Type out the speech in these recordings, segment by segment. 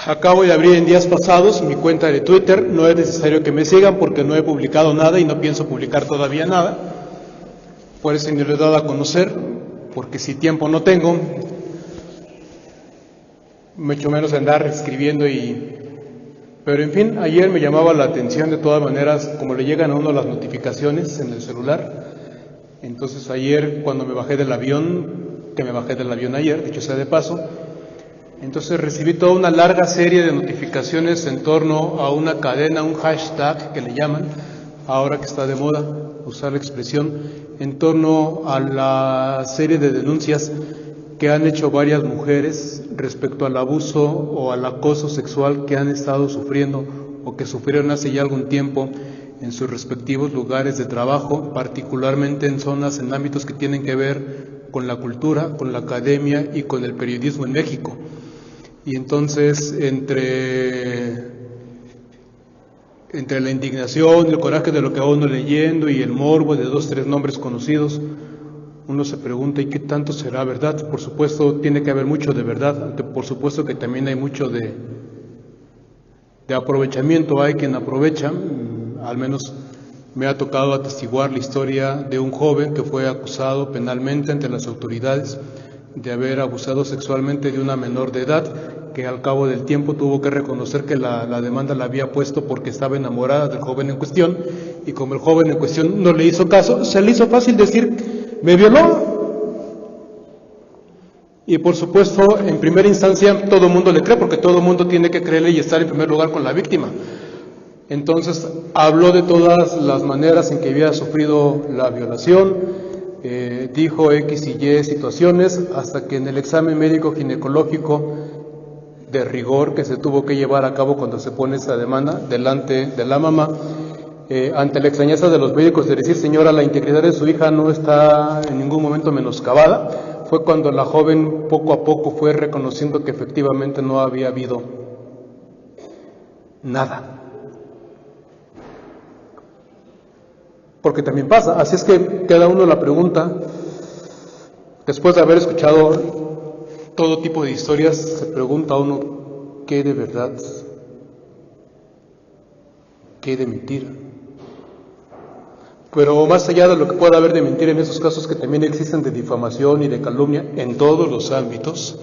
Acabo de abrir en días pasados mi cuenta de Twitter. No es necesario que me sigan porque no he publicado nada y no pienso publicar todavía nada. Por eso ni lo he dado a conocer, porque si tiempo no tengo, mucho menos andar escribiendo Pero en fin, ayer me llamaba la atención de todas maneras, como le llegan a uno las notificaciones en el celular. Entonces ayer cuando me bajé del avión, que me bajé del avión ayer, dicho sea de paso, entonces recibí toda una larga serie de notificaciones en torno a una cadena, un hashtag que le llaman, ahora que está de moda usar la expresión, en torno a la serie de denuncias que han hecho varias mujeres respecto al abuso o al acoso sexual que han estado sufriendo o que sufrieron hace ya algún tiempo en sus respectivos lugares de trabajo, particularmente en zonas, en ámbitos que tienen que ver con la cultura, con la academia y con el periodismo en México. Y entonces, entre la indignación, el coraje de lo que va uno leyendo y el morbo de 2 o 3 nombres conocidos, uno se pregunta, ¿y qué tanto será verdad? Por supuesto, tiene que haber mucho de verdad, aunque por supuesto que también hay mucho de aprovechamiento. Hay quien aprovecha, al menos me ha tocado atestiguar la historia de un joven que fue acusado penalmente ante las autoridades de haber abusado sexualmente de una menor de edad, que al cabo del tiempo tuvo que reconocer que la demanda la había puesto porque estaba enamorada del joven en cuestión, y como el joven en cuestión no le hizo caso, se le hizo fácil decir, me violó. Y por supuesto, en primera instancia, todo el mundo le cree, porque todo el mundo tiene que creerle y estar en primer lugar con la víctima. Entonces, habló de todas las maneras en que había sufrido la violación, dijo X y Y situaciones, hasta que en el examen médico ginecológico de rigor que se tuvo que llevar a cabo cuando se pone esa demanda delante de la mamá, ante la extrañeza de los médicos de decir, señora, la integridad de su hija no está en ningún momento menoscabada, fue cuando la joven poco a poco fue reconociendo que efectivamente no había habido nada. Porque también pasa, así es que queda uno la pregunta, después de haber escuchado todo tipo de historias, se pregunta uno, ¿qué de verdad? ¿Qué de mentira? Pero más allá de lo que pueda haber de mentira en esos casos que también existen de difamación y de calumnia en todos los ámbitos,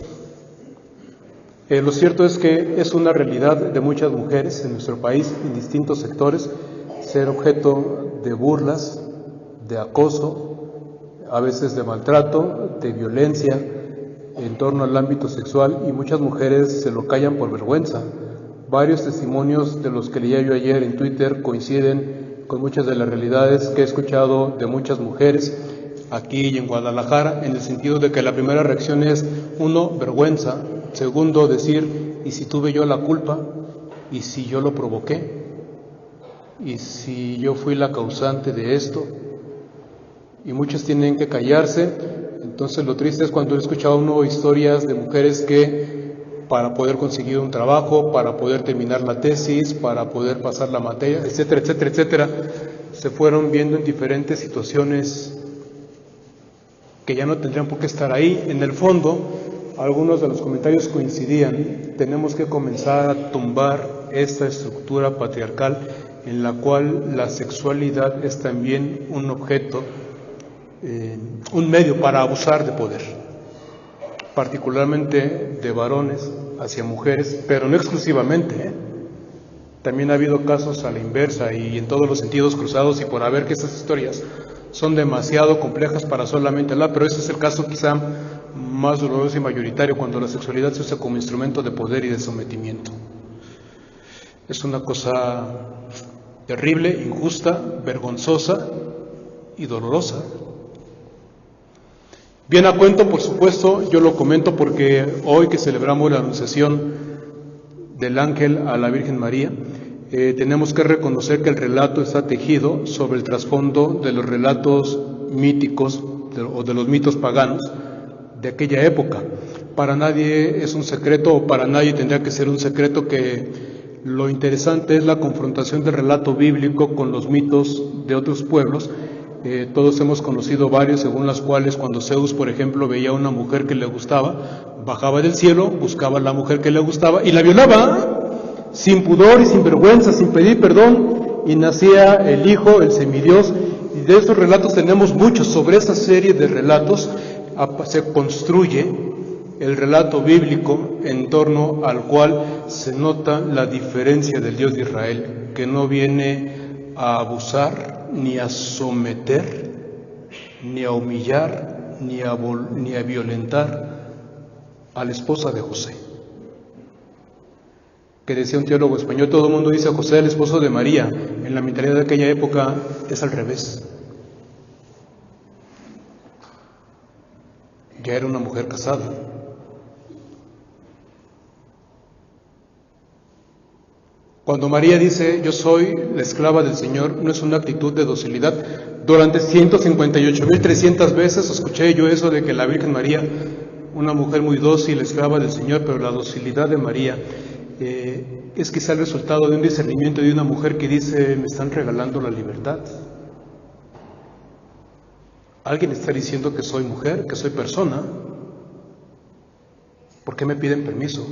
lo cierto es que es una realidad de muchas mujeres en nuestro país, en distintos sectores, ser objeto de burlas, de acoso, a veces de maltrato, de violencia en torno al ámbito sexual, y muchas mujeres se lo callan por vergüenza. Varios testimonios de los que leía yo ayer en Twitter coinciden con muchas de las realidades que he escuchado de muchas mujeres aquí y en Guadalajara, en el sentido de que la primera reacción es, 1, vergüenza; 2, decir, ¿y si tuve yo la culpa? ¿Y si yo lo provoqué? ¿Y si yo fui la causante de esto? Y muchas tienen que callarse. Entonces lo triste es cuando he escuchado uno historias de mujeres que para poder conseguir un trabajo, para poder terminar la tesis, para poder pasar la materia, etcétera, etcétera, etcétera, se fueron viendo en diferentes situaciones que ya no tendrían por qué estar ahí. En el fondo, algunos de los comentarios coincidían, tenemos que comenzar a tumbar esta estructura patriarcal en la cual la sexualidad es también un objeto, un medio para abusar de poder, particularmente de varones hacia mujeres, pero no exclusivamente, También ha habido casos a la inversa y en todos los sentidos cruzados, y por haber que estas historias son demasiado complejas para solamente hablar, pero ese es el caso quizá más doloroso y mayoritario, cuando la sexualidad se usa como instrumento de poder y de sometimiento. Es una cosa terrible, injusta, vergonzosa y dolorosa. Bien a cuento, por supuesto, yo lo comento porque hoy que celebramos la anunciación del ángel a la Virgen María, tenemos que reconocer que el relato está tejido sobre el trasfondo de los relatos míticos o de los mitos paganos de aquella época. Para nadie es un secreto, o para nadie tendría que ser un secreto, que lo interesante es la confrontación del relato bíblico con los mitos de otros pueblos, Todos hemos conocido varios según las cuales cuando Zeus, por ejemplo, veía a una mujer que le gustaba, bajaba del cielo, buscaba a la mujer que le gustaba y la violaba, sin pudor y sin vergüenza, sin pedir perdón, y nacía el hijo, el semidios. Y de estos relatos tenemos muchos. Sobre esa serie de relatos se construye el relato bíblico en torno al cual se nota la diferencia del Dios de Israel, que no viene a abusar, ni a someter, ni a humillar, ni a violentar a la esposa de José. Que decía un teólogo español, todo el mundo dice a José el esposo de María. En la mentalidad de aquella época es al revés. Ya era una mujer casada. Cuando María dice, yo soy la esclava del Señor, no es una actitud de docilidad. Durante 158.300 veces escuché yo eso de que la Virgen María, una mujer muy dócil, esclava del Señor, pero la docilidad de María es quizá el resultado de un discernimiento de una mujer que dice, me están regalando la libertad. Alguien está diciendo que soy mujer, que soy persona. ¿Por qué me piden permiso?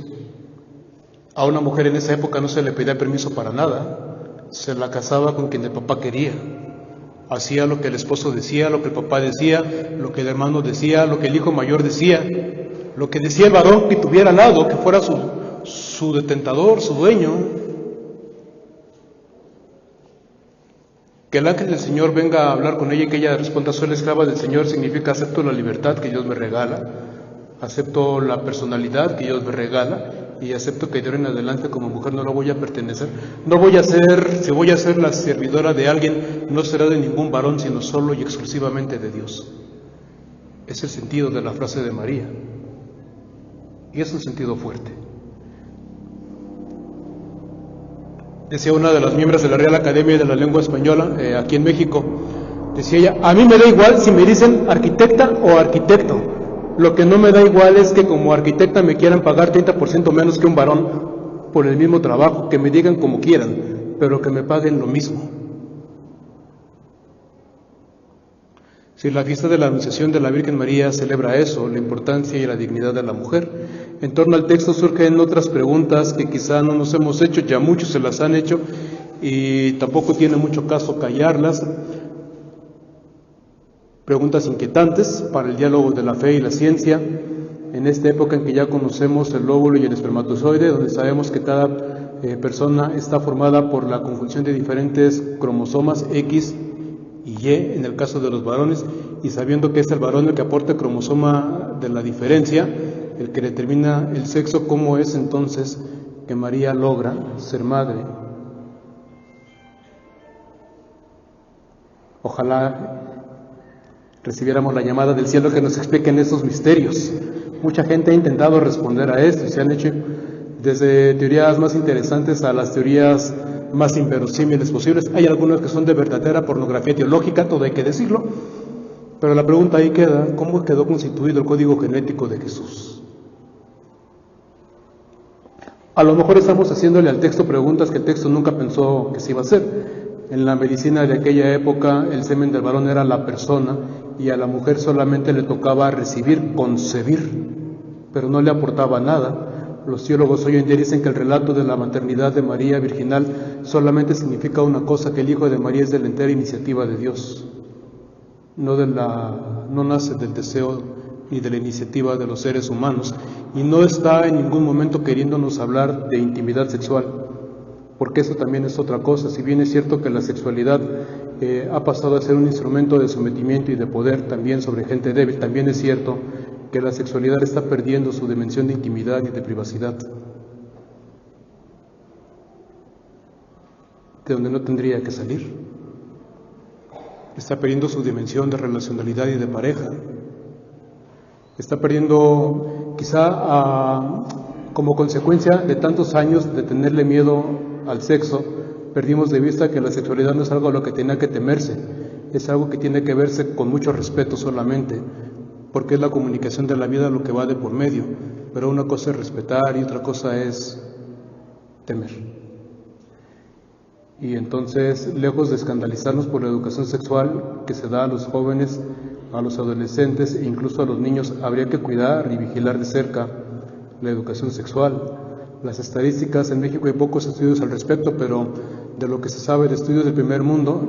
A una mujer en esa época no se le pedía permiso para nada. Se la casaba con quien el papá quería. Hacía lo que el esposo decía, lo que el papá decía, lo que el hermano decía, lo que el hijo mayor decía, lo que decía el varón que tuviera al lado, que fuera su detentador, su dueño. Que el ángel del Señor venga a hablar con ella y que ella responda, soy la esclava del Señor, significa acepto la libertad que Dios me regala, acepto la personalidad que Dios me regala y acepto que de ahora en adelante como mujer no lo voy a pertenecer. No voy a ser, si voy a ser la servidora de alguien, no será de ningún varón, sino solo y exclusivamente de Dios. Es el sentido de la frase de María. Y es un sentido fuerte. Decía una de las miembros de la Real Academia de la Lengua Española, aquí en México, decía ella, a mí me da igual si me dicen arquitecta o arquitecto. Lo que no me da igual es que como arquitecta me quieran pagar 30% menos que un varón por el mismo trabajo, que me digan como quieran, pero que me paguen lo mismo. Si la fiesta de la Anunciación de la Virgen María celebra eso, la importancia y la dignidad de la mujer, en torno al texto surgen otras preguntas que quizá no nos hemos hecho, ya muchos se las han hecho y tampoco tiene mucho caso callarlas. Preguntas inquietantes para el diálogo de la fe y la ciencia, en esta época en que ya conocemos el óvulo y el espermatozoide, donde sabemos que cada persona está formada por la conjunción de diferentes cromosomas X y Y en el caso de los varones, y sabiendo que es el varón el que aporta el cromosoma de la diferencia, el que determina el sexo, ¿cómo es entonces que María logra ser madre? Ojalá recibiéramos la llamada del cielo que nos expliquen esos misterios. Mucha gente ha intentado responder a esto y se han hecho desde teorías más interesantes a las teorías más inverosímiles posibles. Hay algunas que son de verdadera pornografía teológica, todo hay que decirlo, pero la pregunta ahí queda, ¿cómo quedó constituido el código genético de Jesús? A lo mejor estamos haciéndole al texto preguntas que el texto nunca pensó que se iba a hacer. En la medicina de aquella época, el semen del varón era la persona y a la mujer solamente le tocaba recibir, concebir, pero no le aportaba nada. Los teólogos hoy en día dicen que el relato de la maternidad de María virginal solamente significa una cosa, que el Hijo de María es de la entera iniciativa de Dios, no nace del deseo ni de la iniciativa de los seres humanos, y no está en ningún momento queriéndonos hablar de intimidad sexual, porque eso también es otra cosa. Si bien es cierto que la sexualidad ha pasado a ser un instrumento de sometimiento y de poder también sobre gente débil, también es cierto que la sexualidad está perdiendo su dimensión de intimidad y de privacidad, de donde no tendría que salir. Está perdiendo su dimensión de relacionalidad y de pareja. Está perdiendo, quizá como consecuencia de tantos años de tenerle miedo al sexo, perdimos de vista que la sexualidad no es algo a lo que tenga que temerse, es algo que tiene que verse con mucho respeto solamente, porque es la comunicación de la vida lo que va de por medio, pero una cosa es respetar y otra cosa es temer. Y entonces, lejos de escandalizarnos por la educación sexual, que se da a los jóvenes, a los adolescentes e incluso a los niños, habría que cuidar y vigilar de cerca la educación sexual. Las estadísticas en México, hay pocos estudios al respecto, pero de lo que se sabe de estudios del primer mundo,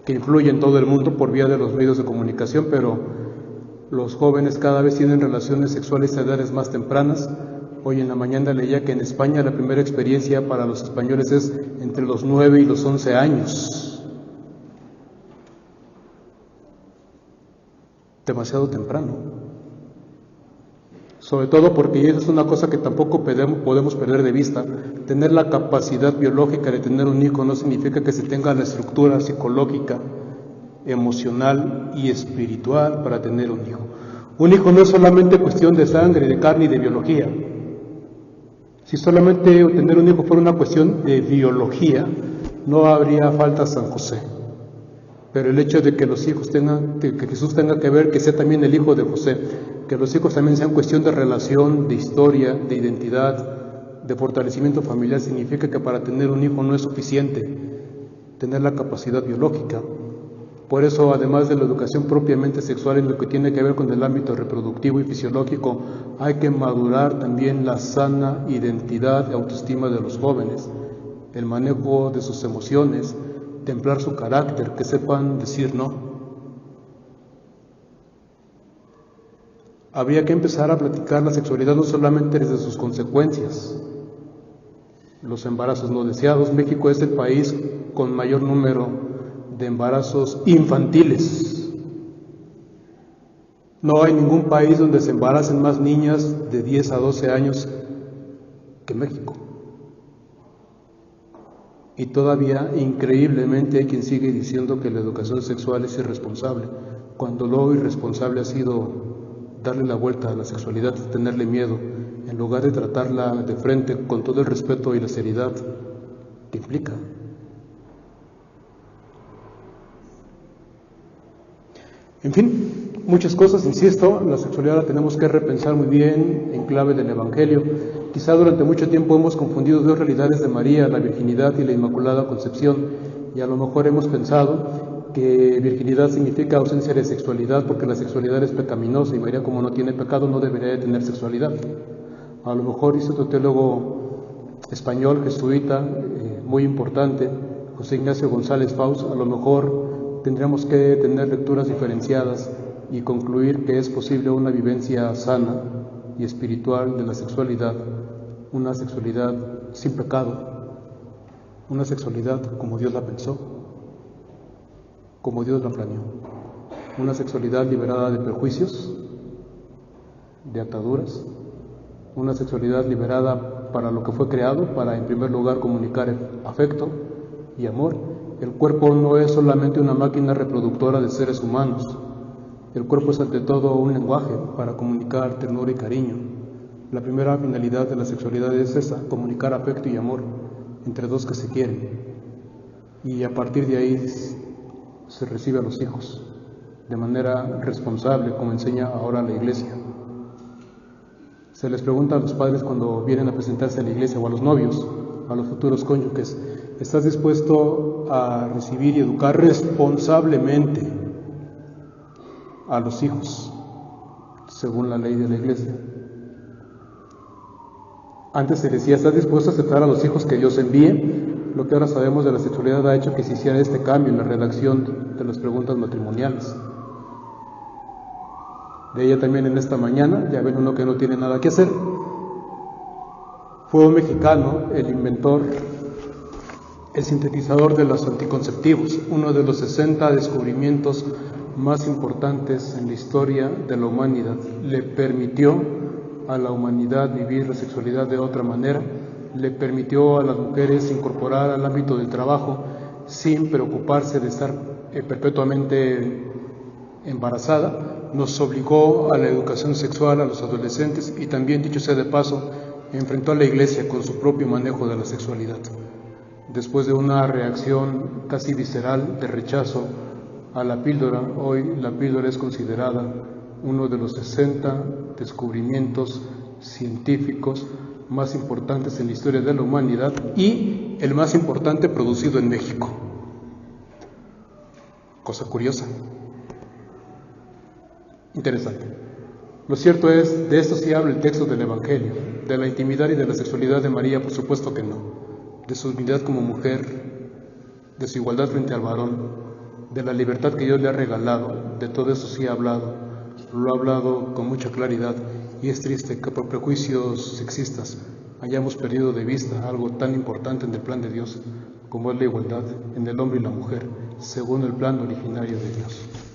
que influyen en todo el mundo por vía de los medios de comunicación, pero los jóvenes cada vez tienen relaciones sexuales a edades más tempranas. Hoy en la mañana leía que en España la primera experiencia para los españoles es entre los 9 y los 11 años. Demasiado temprano. Sobre todo porque eso es una cosa que tampoco podemos perder de vista. Tener la capacidad biológica de tener un hijo no significa que se tenga la estructura psicológica, emocional y espiritual para tener un hijo. Un hijo no es solamente cuestión de sangre, de carne y de biología. Si solamente tener un hijo fuera una cuestión de biología, no habría falta San José. Pero el hecho de que los hijos que Jesús tenga que ver, que sea también el hijo de José, que los hijos también sean cuestión de relación, de historia, de identidad, de fortalecimiento familiar, significa que para tener un hijo no es suficiente tener la capacidad biológica. Por eso, además de la educación propiamente sexual en lo que tiene que ver con el ámbito reproductivo y fisiológico, hay que madurar también la sana identidad y autoestima de los jóvenes, el manejo de sus emociones, templar su carácter, que sepan decir no. Habría que empezar a platicar la sexualidad no solamente desde sus consecuencias, los embarazos no deseados. México es el país con mayor número de embarazos infantiles. No hay ningún país donde se embaracen más niñas de 10 a 12 años que México. Y todavía, increíblemente, hay quien sigue diciendo que la educación sexual es irresponsable, cuando lo irresponsable ha sido darle la vuelta a la sexualidad, tenerle miedo, en lugar de tratarla de frente con todo el respeto y la seriedad que implica. En fin, muchas cosas, insisto, la sexualidad la tenemos que repensar muy bien en clave del Evangelio. Quizá durante mucho tiempo hemos confundido dos realidades de María, la virginidad y la Inmaculada Concepción, y a lo mejor hemos pensado que virginidad significa ausencia de sexualidad porque la sexualidad es pecaminosa y María, como no tiene pecado, no debería de tener sexualidad. A lo mejor dice otro teólogo español, jesuita, muy importante, José Ignacio González Faust, a lo mejor tendríamos que tener lecturas diferenciadas y concluir que es posible una vivencia sana y espiritual de la sexualidad, una sexualidad sin pecado, una sexualidad como Dios la pensó, como Dios la planeó, una sexualidad liberada de prejuicios, de ataduras, una sexualidad liberada para lo que fue creado, para en primer lugar comunicar afecto y amor. El cuerpo no es solamente una máquina reproductora de seres humanos, el cuerpo es ante todo un lenguaje para comunicar ternura y cariño. La primera finalidad de la sexualidad es esa, comunicar afecto y amor entre dos que se quieren, y a partir de ahí se recibe a los hijos de manera responsable, como enseña ahora la Iglesia. Se les pregunta a los padres cuando vienen a presentarse a la iglesia o a los novios, a los futuros cónyuges, ¿estás dispuesto a recibir y educar responsablemente a los hijos según la ley de la Iglesia? Antes se decía, ¿estás dispuesto a aceptar a los hijos que Dios envíe? Lo que ahora sabemos de la sexualidad ha hecho que se hiciera este cambio en la redacción de las preguntas matrimoniales. De ella también en esta mañana, ya ven uno que no tiene nada que hacer. Fue un mexicano, el inventor, el sintetizador de los anticonceptivos, uno de los 60 descubrimientos más importantes en la historia de la humanidad. Le permitió a la humanidad vivir la sexualidad de otra manera, le permitió a las mujeres incorporar al ámbito del trabajo sin preocuparse de estar perpetuamente embarazada, nos obligó a la educación sexual a los adolescentes y también, dicho sea de paso, enfrentó a la Iglesia con su propio manejo de la sexualidad. Después de una reacción casi visceral de rechazo a la píldora, hoy la píldora es considerada uno de los 60 descubrimientos científicos más importantes en la historia de la humanidad y el más importante producido en México. Cosa curiosa. Interesante. Lo cierto es, de esto sí habla el texto del Evangelio, de la intimidad y de la sexualidad de María, por supuesto que no, de su dignidad como mujer, de su igualdad frente al varón, de la libertad que Dios le ha regalado, de todo eso sí ha hablado, lo ha hablado con mucha claridad, y es triste que por prejuicios sexistas hayamos perdido de vista algo tan importante en el plan de Dios como es la igualdad en el hombre y la mujer, según el plan originario de Dios.